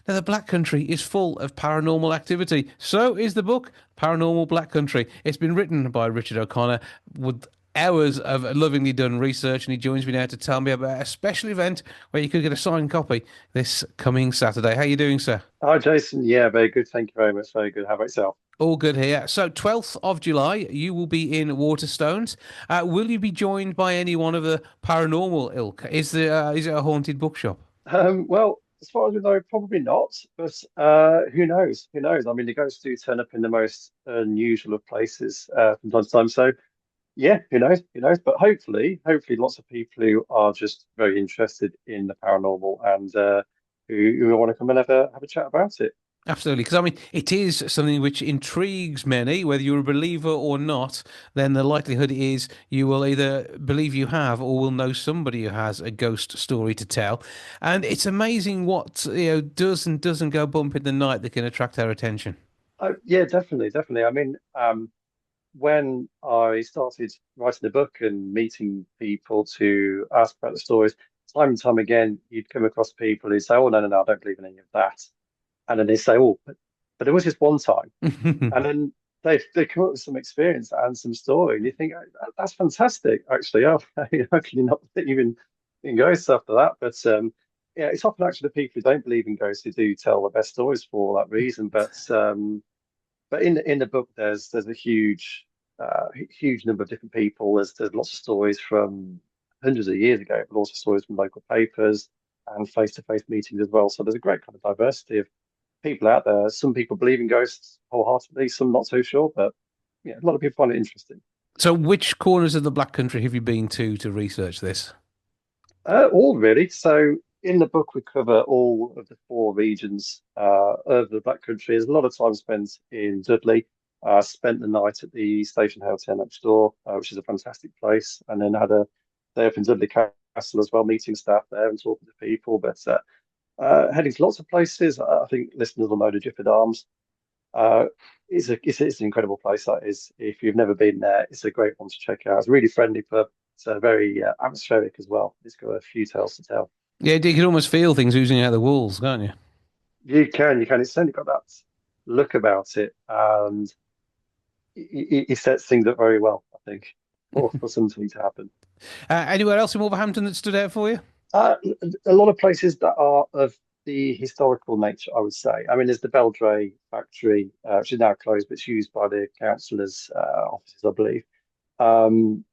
Now, the Black Country is full of paranormal activity. So is the book, Paranormal Black Country. It's been written by Richard O'Connor with hours of lovingly done research, and he joins me now to tell me about a special event where you could get a signed copy this coming Saturday. How are you doing, sir? Hi, Jason. Yeah, very good. Thank you very much. Very good. How about yourself? All good here. So, 12th of July, you will be in Waterstones. Will you be joined by any one of the paranormal ilk? Is it a haunted bookshop? Well, as far as we know, probably not. But who knows? Who knows? I mean, the ghosts do turn up in the most unusual of places from time to time. So, yeah, who knows? Who knows? But hopefully, lots of people who are just very interested in the paranormal and who want to come and have a chat about it. Absolutely, because I mean, it is something which intrigues many, whether you're a believer or not. Then the likelihood is you will either believe you have or will know somebody who has a ghost story to tell. And it's amazing what does and doesn't go bump in the night that can attract our attention. Oh, yeah, definitely, definitely. I mean, when I started writing the book and meeting people to ask about the stories, time and time again, you'd come across people who say, "Oh, no, no, no, I don't believe in any of that." And then they say, "Oh, but there was this one time," and then they come up with some experience and some story, and you think, "Oh, that's fantastic, actually." Oh, how can you not believe in ghosts after that? But yeah, it's often actually the people who don't believe in ghosts who do tell the best stories for that reason. But in the book, there's a huge number of different people. There's lots of stories from hundreds of years ago, but also stories from local papers and face-to-face meetings as well. So there's a great kind of diversity of people out there. Some people believe in ghosts wholeheartedly, some not so sure, but yeah, a lot of people find it interesting. So, which corners of the Black Country have you been to research this? All really. So in the book, we cover all of the four regions of the Black Country. There's a lot of time spent in Dudley. Spent the night at the Station Hotel next door, which is a fantastic place, and then had a day up in Dudley Castle as well, meeting staff there and talking to people. But heading to lots of places. I think listeners will know the Gifford Arms. Uh, it's an incredible place. That is, if you've never been there, it's a great one to check out. It's a really friendly pub. It's very atmospheric as well. It's got a few tales to tell. Yeah, you can almost feel things oozing out the walls, can't you? You can. It's certainly got that look about it, and it sets things up very well, I think, for something to happen. Anywhere else in Wolverhampton that stood out for you? Uh, a lot of places that are of the historical nature, I would say. I mean, there's the Beldray factory, which is now closed, but it's used by the councillors' offices, I believe.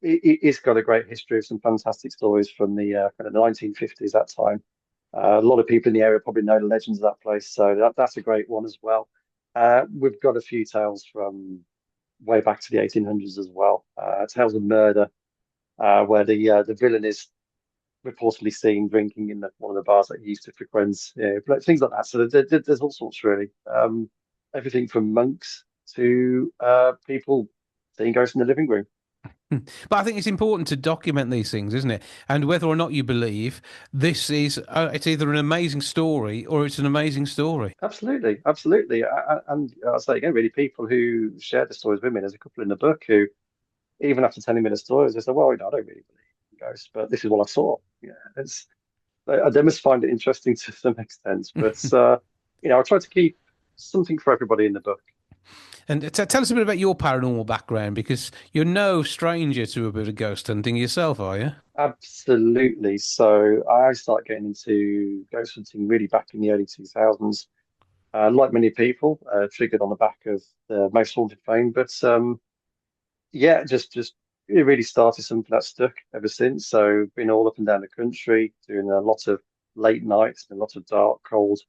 It's got a great history of some fantastic stories from the kind of the 1950s, that time. A lot of people in the area probably know the legends of that place, so that's a great one as well. We've got a few tales from way back to the 1800s as well. Tales of murder, where the villain is reportedly seen drinking in one of the bars that he used to frequent, like things like that. So there's all sorts really, everything from monks to people seeing ghosts in the living room. But I think it's important to document these things, isn't it? And whether or not you believe this is, it's either an amazing story or it's an amazing story. Absolutely, absolutely. And I'll say again, really, people who share the stories with me. There's a couple in the book who, even after telling me the stories, they say, "Well, I don't really believe in ghosts, but this is what I saw." Yeah, they must find it interesting to some extent. But I try to keep something for everybody in the book. And tell us a bit about your paranormal background because you're no stranger to a bit of ghost hunting yourself, are you? Absolutely. So I started getting into ghost hunting really back in the early 2000s. Like many people, triggered on the back of the Most Haunted fame. But yeah, just it really started something that stuck ever since. So been all up and down the country, doing a lot of late nights and a lot of dark, cold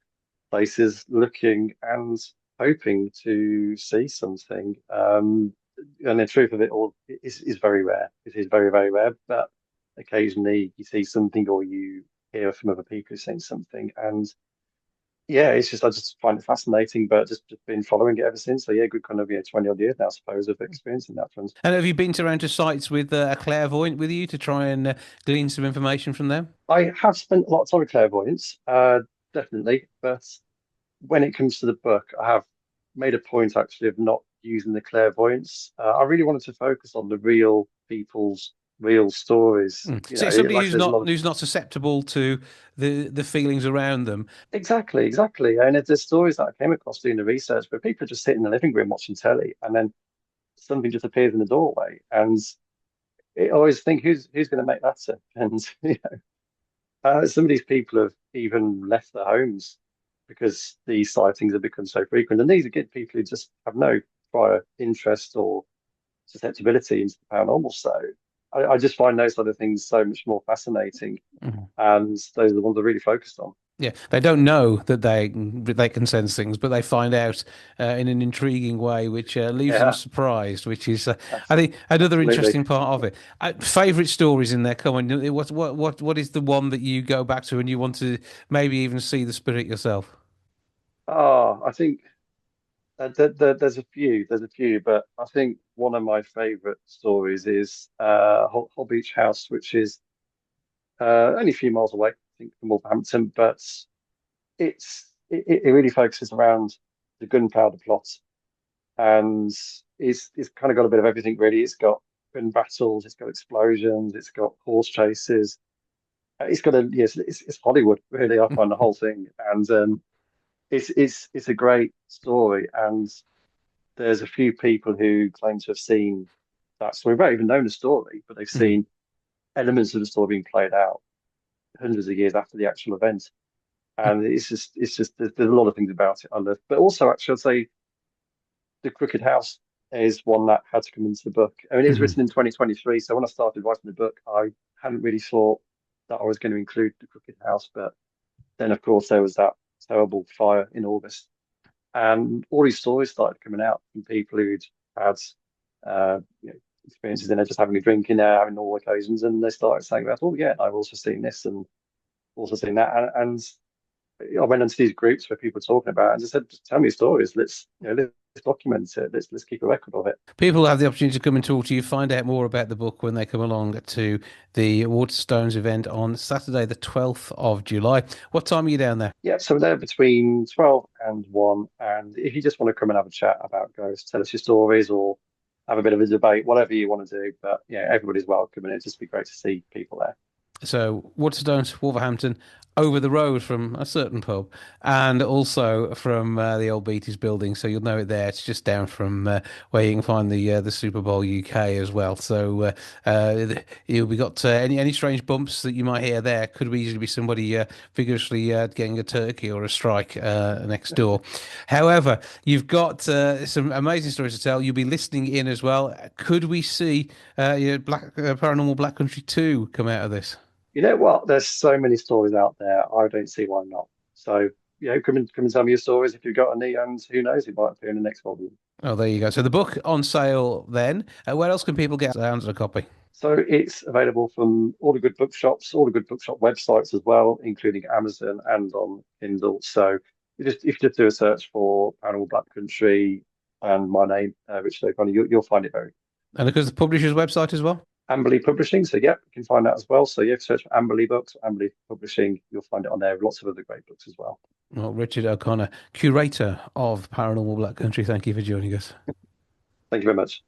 places, looking and hoping to see something. And the truth of it all is very rare. It is very, very rare. But occasionally you see something or you hear from other people saying something. And yeah, it's just I just find it fascinating, but just been following it ever since. So yeah, good kind of 20 odd years now, I suppose, of experiencing that front. And have you been to around to sites with a clairvoyant with you to try and glean some information from them? I have spent a lot of time with clairvoyance, definitely, but when it comes to the book, I have made a point actually of not using the clairvoyance. I really wanted to focus on the real people's real stories. Mm. So it's somebody Like who's there's a lot not of susceptible to the feelings around them. exactly, exactly. And there's stories that I came across doing the research where people just sit in the living room watching telly, and then something just appears in the doorway, and I always think who's going to make that up? And some of these people have even left their homes because these sightings have become so frequent. And these are good people who just have no prior interest or susceptibility into the paranormal. So I just find those sort of things so much more fascinating. Mhm. And those are the ones I really focused on. Yeah, they don't know that they can sense things, but they find out in an intriguing way, which leaves them Yeah, surprised. Which is, I abs think, another absolutely. interesting part of it. Favorite stories in there. Come on, what is the one that you go back to and you want to maybe even see the spirit yourself? I think there's a few, but I think one of my favorite stories is Hull Beach House, which is only a few miles away, I think, from Wolverhampton, but it really focuses around the gunpowder plot, and it's kind of got a bit of everything really. It's got gun battles, it's got explosions, it's got horse chases. It's got a yes, it's Hollywood really. I find the whole thing, and it's a great story. And there's a few people who claim to have seen that story, without even known the story, but they've Mhm. seen elements of the story being played out hundreds of years after the actual event. And it's just there's a lot of things about it I love. But also, actually, I'd say the Crooked House is one that had to come into the book. I mean, it was Mhm. written in 2023, so when I started writing the book, I hadn't really thought that I was going to include the Crooked House. But then, of course, there was that terrible fire in August, and all these stories started coming out from people who'd had experiences in there, just having a drink in there, having all occasions, and they started saying that, oh yeah, I've also seen this and also seen that, and I went into these groups where people were talking about it and just said, just tell me stories. Let's document it. Let's keep a record of it. People have the opportunity to come and talk to you, find out more about the book when they come along to the Waterstones event on Saturday, the 12th of July. What time are you down there? Yeah, so we're there between 12 and 1. And if you just want to come and have a chat about ghosts, tell us your stories or have a bit of a debate, whatever you want to do. But yeah, everybody's welcome and it'd just be great to see people there. So Waterstones, Wolverhampton, over the road from a certain pub, and also from the old Beatties building. So you'll know it there. It's just down from where you can find the Super Bowl UK as well. So you'll be got any strange bumps that you might hear there. Could easily be somebody vigorously getting a turkey or a strike next door. However, you've got some amazing stories to tell. You'll be listening in as well. Could we see Paranormal Black Country 2 come out of this? You know what? There's so many stories out there. I don't see why not. So, come and tell me your stories if you've got any, and who knows, it might appear in the next volume. Oh, there you go. So the book on sale then. Where else can people get their hands on a copy? So it's available from all the good bookshops, all the good bookshop websites as well, including Amazon and on Kindle. So if you just do a search for Paranormal Black Country and my name, Richard O'Connor, you'll find it very And because the publisher's website as well. Amberley Publishing. So yeah, you can find that as well. So yeah, search for Amberley Books, Amberley Publishing, you'll find it on there. Lots of other great books as well. Well, Richard O'Connor, curator of Paranormal Black Country. Thank you for joining us. Thank you very much.